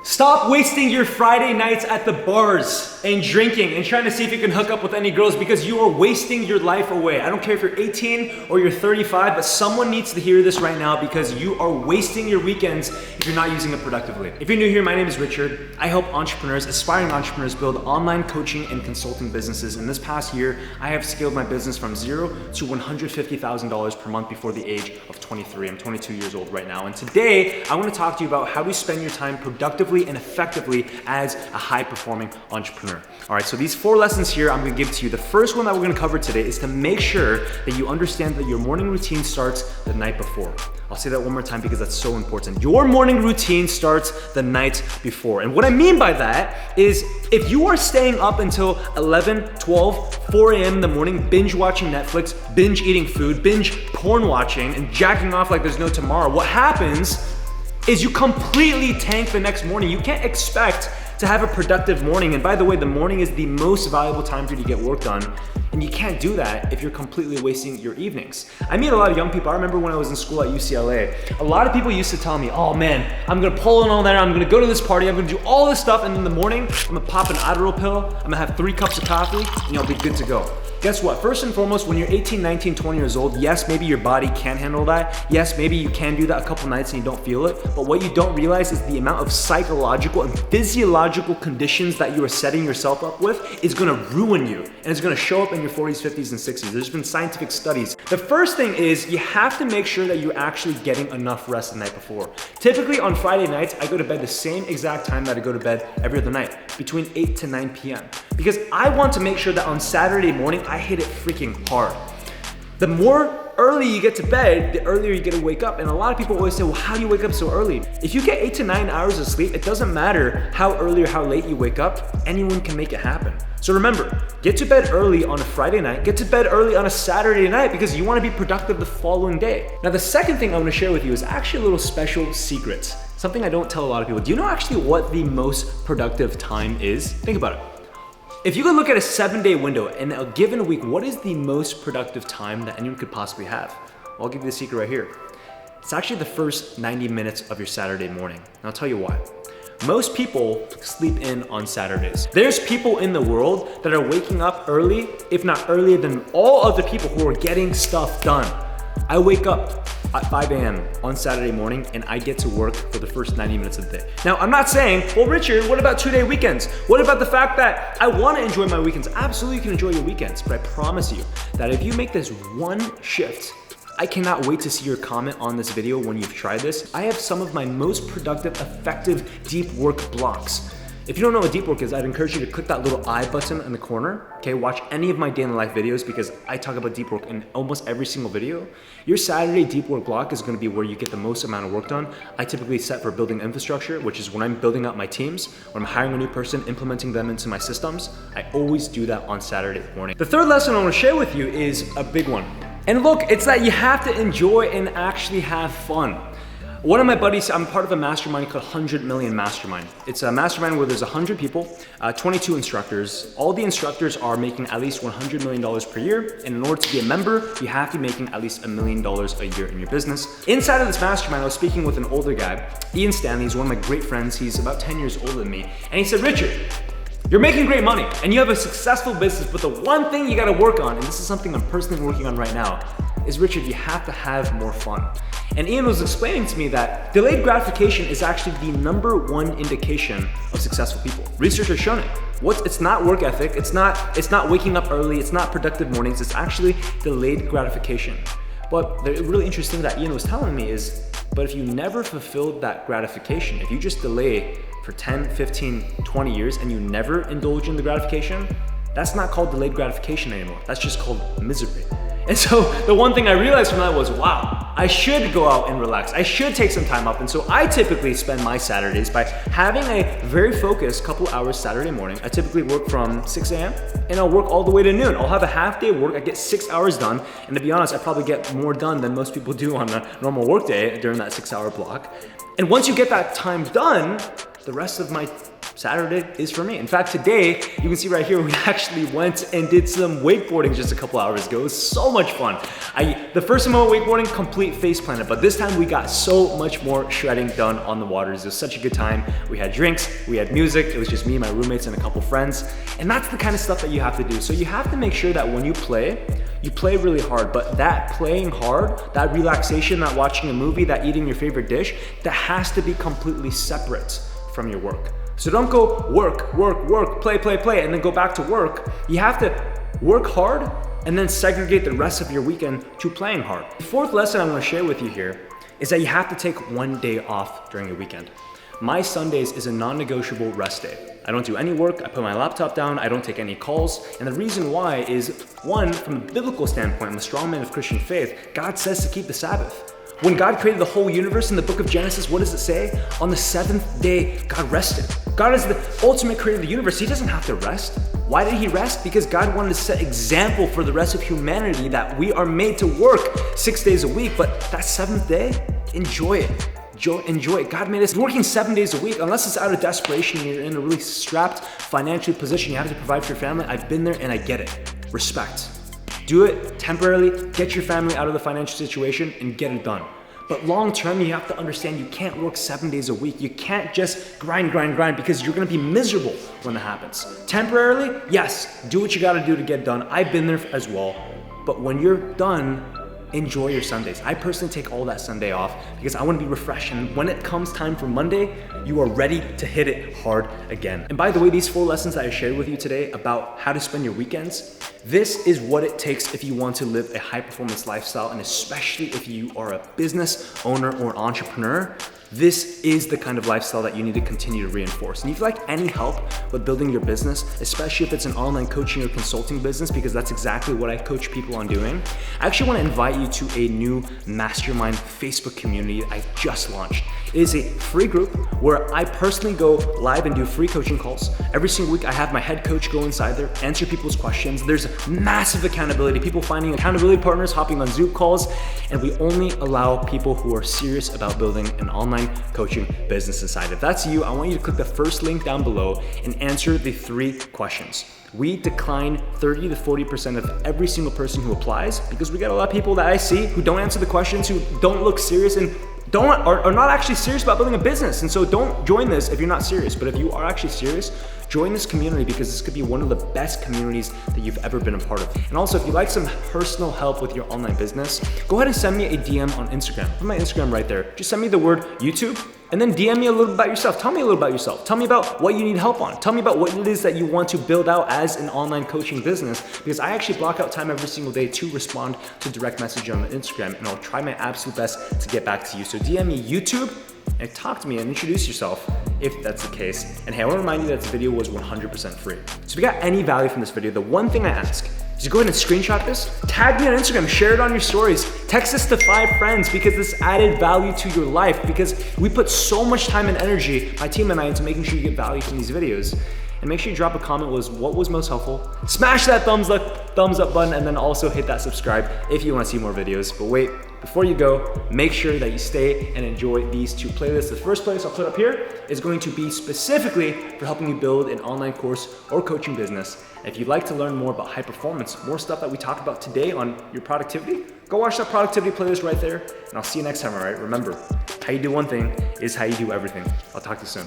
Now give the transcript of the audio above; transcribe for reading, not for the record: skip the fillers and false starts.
Stop wasting your Friday nights at the bars and drinking and trying to see if you can hook up with any girls because you are wasting your life away. I don't care if you're 18 or you're 35, but someone needs to hear this right now because you are wasting your weekends if you're not using it productively. If you're new here, my name is Richard. I help entrepreneurs, aspiring entrepreneurs build online coaching and consulting businesses. In this past year, I have scaled my business from $0 to $150,000 per month before the age of 23. I'm 22 years old right now. And today, I want to talk to you about how to spend your time productively and effectively as a high-performing entrepreneur. All right, so these 4 lessons here I'm gonna give to you. The first one that we're gonna cover today is to make sure that you understand that your morning routine starts the night before. I'll say that one more time because that's so important. Your morning routine starts the night before. And what I mean by that is if you are staying up until 11, 12, 4 a.m. in the morning, binge watching Netflix, binge eating food, binge porn watching, and jacking off like there's no tomorrow, what happens is you completely tank the next morning. You can't expect to have a productive morning. And by the way, the morning is the most valuable time for you to get work done. And you can't do that if you're completely wasting your evenings. I meet a lot of young people. I remember when I was in school at UCLA, a lot of people used to tell me, oh man, I'm gonna pull in all that, I'm gonna go to this party, I'm gonna do all this stuff, and in the morning, I'm gonna pop an Adderall pill, I'm gonna have 3 cups of coffee, and I'll be good to go. Guess what? First and foremost, when you're 18, 19, 20 years old, yes, maybe your body can handle that. Yes, maybe you can do that a couple nights and you don't feel it. But what you don't realize is the amount of psychological and physiological conditions that you are setting yourself up with is gonna ruin you. And it's gonna show up in your 40s, 50s, and 60s. There's been scientific studies. The first thing is you have to make sure that you're actually getting enough rest the night before. Typically on Friday nights, I go to bed the same exact time that I go to bed every other night, between 8 to 9 p.m. Because I want to make sure that on Saturday morning, I hit it freaking hard. The more early you get to bed, the earlier you get to wake up. And a lot of people always say, well, how do you wake up so early? If you get 8 to 9 hours of sleep, it doesn't matter how early or how late you wake up, anyone can make it happen. So remember, get to bed early on a Friday night, get to bed early on a Saturday night because you want to be productive the following day. Now, the second thing I want to share with you is actually a little special secret, something I don't tell a lot of people. Do you know actually what the most productive time is? Think about it. If you could look at a 7-day window in a given week, what is the most productive time that anyone could possibly have? Well, I'll give you the secret right here. It's actually the first 90 minutes of your Saturday morning. And I'll tell you why. Most people sleep in on Saturdays. There's people in the world that are waking up early, if not earlier than all other people who are getting stuff done. I wake up at 5 a.m. on Saturday morning and I get to work for the first 90 minutes of the day. Now, I'm not saying, well, Richard, what about 2-day weekends? What about the fact that I want to enjoy my weekends? Absolutely, you can enjoy your weekends, but I promise you that if you make this one shift, I cannot wait to see your comment on this video when you've tried this. I have some of my most productive, effective deep work blocks. If you don't know what deep work is, I'd encourage you to click that little I button in the corner, okay? Watch any of my day in the life videos because I talk about deep work in almost every single video. Your Saturday deep work block is gonna be where you get the most amount of work done. I typically set for building infrastructure, which is when I'm building up my teams, when I'm hiring a new person, implementing them into my systems. I always do that on Saturday morning. The third lesson I wanna share with you is a big one. And look, it's that you have to enjoy and actually have fun. One of my buddies, I'm part of a mastermind called 100 Million Mastermind. It's a mastermind where there's 100 people, 22 instructors. All the instructors are making at least $100 million per year. And in order to be a member, you have to be making at least $1 million a year in your business. Inside of this mastermind, I was speaking with an older guy, Ian Stanley. He's one of my great friends. He's about 10 years older than me. And he said, Richard, you're making great money and you have a successful business, but the one thing you gotta work on, and this is something I'm personally working on right now, is Richard, you have to have more fun. And Ian was explaining to me that delayed gratification is actually the #1 indication of successful people. Research has shown it. It's not work ethic, it's not waking up early, it's not productive mornings, it's actually delayed gratification. But the really interesting thing that Ian was telling me is, but if you never fulfilled that gratification, if you just delay for 10, 15, 20 years and you never indulge in the gratification, that's not called delayed gratification anymore. That's just called misery. And so the one thing I realized from that was, wow, I should go out and relax. I should take some time up. And so I typically spend my Saturdays by having a very focused couple hours Saturday morning. I typically work from 6 a.m. and I'll work all the way to noon. I'll have a half day of work. I get 6 hours done. And to be honest, I probably get more done than most people do on a normal work day during that 6-hour block. And once you get that time done, the rest of my Saturday is for me. In fact, today, you can see right here, we actually went and did some wakeboarding just a couple hours ago. It was so much fun. The first time I went wakeboarding, complete face planted, but this time we got so much more shredding done on the waters. It was such a good time. We had drinks, we had music. It was just me, my roommates, and a couple friends. And that's the kind of stuff that you have to do. So you have to make sure that when you play really hard, but that playing hard, that relaxation, that watching a movie, that eating your favorite dish, that has to be completely separate from your work. So don't go work, play, and then go back to work. You have to work hard and then segregate the rest of your weekend to playing hard. The fourth lesson I want to share with you here is that you have to take one day off during your weekend. My Sundays is a non-negotiable rest day. I don't do any work, I put my laptop down, I don't take any calls, and the reason why is, one, from a biblical standpoint, I'm a strong man of Christian faith, God says to keep the Sabbath. When God created the whole universe in the book of Genesis, what does it say? On the seventh day, God rested. God is the ultimate creator of the universe. He doesn't have to rest. Why did he rest? Because God wanted to set example for the rest of humanity that we are made to work 6 days a week, but that seventh day, enjoy it. Enjoy it. God made us working 7 days a week, unless it's out of desperation and you're in a really strapped financial position, you have to provide for your family. I've been there and I get it. Respect. Do it temporarily, get your family out of the financial situation and get it done. But long term, you have to understand you can't work 7 days a week. You can't just grind because you're gonna be miserable when that happens. Temporarily, yes, do what you gotta do to get done. I've been there as well. But when you're done, enjoy your Sundays. I personally take all that Sunday off because I want to be refreshed, and when it comes time for Monday, you are ready to hit it hard again. And by the way, these 4 lessons that I shared with you today about how to spend your weekends, this is what it takes if you want to live a high performance lifestyle, and especially if you are a business owner or entrepreneur. This is the kind of lifestyle that you need to continue to reinforce. And if you'd like any help with building your business, especially if it's an online coaching or consulting business, because that's exactly what I coach people on doing, I actually want to invite you to a new mastermind Facebook community I've just launched. It is a free group where I personally go live and do free coaching calls. Every single week I have my head coach go inside there, answer people's questions. There's massive accountability, people finding accountability partners, hopping on Zoom calls, and we only allow people who are serious about building an online coaching business inside. If that's you, I want you to click the first link down below and answer the 3 questions. We decline 30 to 40% of every single person who applies because we got a lot of people that I see who don't answer the questions, who don't look serious and are not actually serious about building a business. And so don't join this if you're not serious. But if you are actually serious, join this community because this could be one of the best communities that you've ever been a part of. And also, if you'd like some personal help with your online business, go ahead and send me a DM on Instagram. Put my Instagram right there. Just send me the word YouTube and then DM me a little about yourself. Tell me a little about yourself. Tell me about what you need help on. Tell me about what it is that you want to build out as an online coaching business, because I actually block out time every single day to respond to direct message on Instagram, and I'll try my absolute best to get back to you. So DM me YouTube and talk to me and introduce yourself if that's the case. And hey, I want to remind you that this video was 100% free. So if you got any value from this video, the one thing I ask is you go ahead and screenshot this, tag me on Instagram, share it on your stories, text this to 5 friends because this added value to your life, because we put so much time and energy, my team and I, into making sure you get value from these videos. And make sure you drop a comment was what was most helpful. Smash that thumbs up button, and then also hit that subscribe if you want to see more videos. But wait, before you go, make sure that you stay and enjoy these 2 playlists. The first playlist I'll put up here is going to be specifically for helping you build an online course or coaching business. If you'd like to learn more about high performance, more stuff that we talked about today on your productivity, go watch that productivity playlist right there, and I'll see you next time, all right? Remember, how you do one thing is how you do everything. I'll talk to you soon.